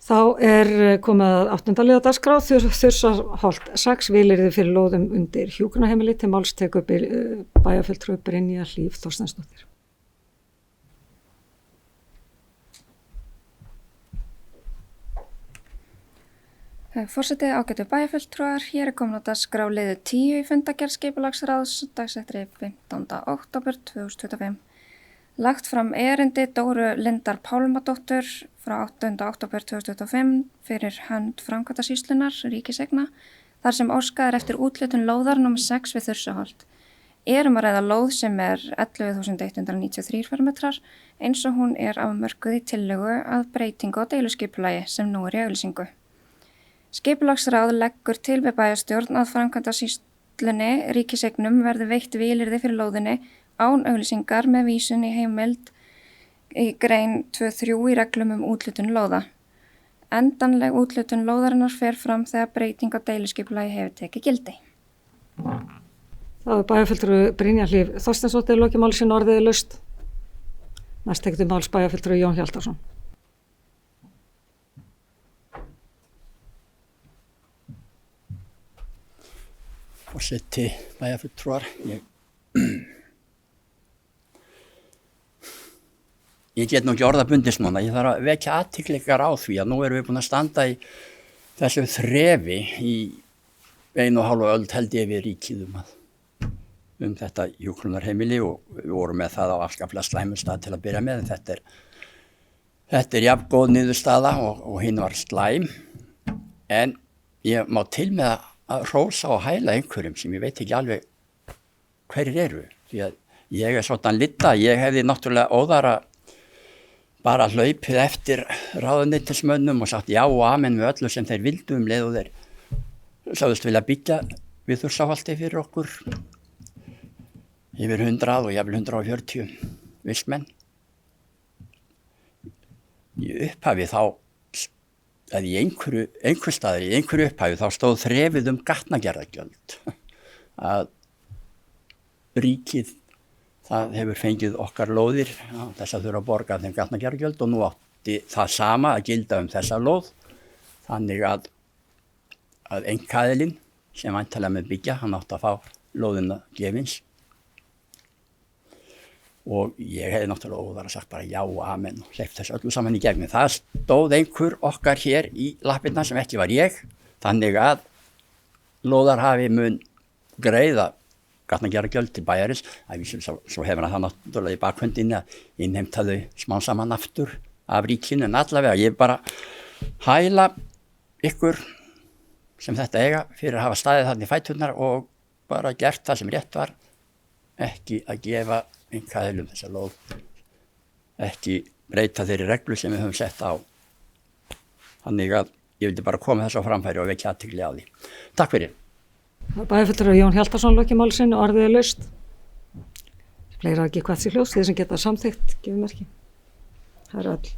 Þá komið að 8. liða dagskrá, Þursarholt 6 vilyrði fyrir lóðum undir hjúkrunarheimili, til máls tekur bæjarfulltrúi Brynja Hlíf Þorsteinsdóttir. Forseti, ágætu bæjarfulltrúar, hér komin á dagskrá liður 10 í fundargerð skipulagsráðs dagsettri 15. október 2025. Lagt fram erindi Dóru Lindar Pálmadóttur frá 8. október 2025 fyrir hönd framkvæmdasýslunnar ríkiseigna, þar sem óskað eftir úthlutun lóðar nr. 6 við Þursaholt. Að ræða lóð sem 11.193 fermetrar, eins og hún afmörkuð í tillögu að breytingu á deiluskipulagi sem nú í auglýsingu. Skipulagsráð leggur til við bæjarstjórn að framkvæmdasýslunni ríkiseignum verði veitt vilyrði fyrir lóðinni án auglýsingar með vísun í heimild í grein 2.3 í reglum úthlutun lóða. Endanleg úthlutun lóðarinnar fer fram þegar breyting á deiluskipulagi hefur tekið gildi. Það bæjarfulltrúi Brynja Hlíf Þorsteinsdóttir lokið máli sínu orðið laust. Næst tekur máls bæjarfulltrúi Jón Hjaltason. Forseti, bæjarfulltrúar, ég get nú ekki orðabundist núna, ég þarf að vekja athygli ykkar á því að nú erum við búin að standa í þessu þrefi í 1,5 öld held ég við ríkið þetta hjúkrunarheimili og við vorum með það á afskaplega slæmum stað til að byrja með. Þetta jafn góð niðurstaða og hinn var slæm, en ég má til með að hrósa og hæla einhverjum sem ég veit ekki alveg hverjir eru, því að ég svona lita, ég hefði náttúrulega óðara bara hlaupið eftir ráðuneytismönnum og sagt já og amen við öllu sem þeir vildu leið og þeir sagðist vilja byggja við Þursaholti fyrir okkur yfir 100 og jafnvel 140 vistmenn. Í upphafi þá, eða í einhver staðar í einhverju upphafi þá stóð þrefið gatnagerðargjöld að ríkið það hefur fengið okkar lóðir þess að þurfa að borga þeim gatnagerðargjöld og nú átti það sama að gilda þessa lóð, þannig að einkaaðilinn sem væntanlega með byggja, hann átti að fá lóðina gefins og ég hefði náttúrulega óðara sagt bara já og amen og hleypt þessu öllu saman í gegnum. Það stóð einhver okkar hér í lappirnar sem ekki var ég, þannig að lóðarhafi mun greiða gatnagerðargjöld til bæjarins, svo hefur hann það náttúrulega í bakhöndinni að innheimta þau smá saman aftur af ríkinu, en allavega ég bara hæla ykkur sem þetta eiga fyrir að hafa staðið þarna í fæturnar og bara gert það sem rétt var, ekki að gefa einkaaðilum þessa lóð, ekki breyta þeirri reglu sem við höfum sett á. Þannig að ég vildi bara koma þessu á framfæri og vekja athygli á því. Takk fyrir. Bæjarfulltrúi Jón Hjaltason lokið máli sínu orðið laust. Fleira ekki hvað sér hljós, þeir sem geta samþykkt gefið merki. Það öll.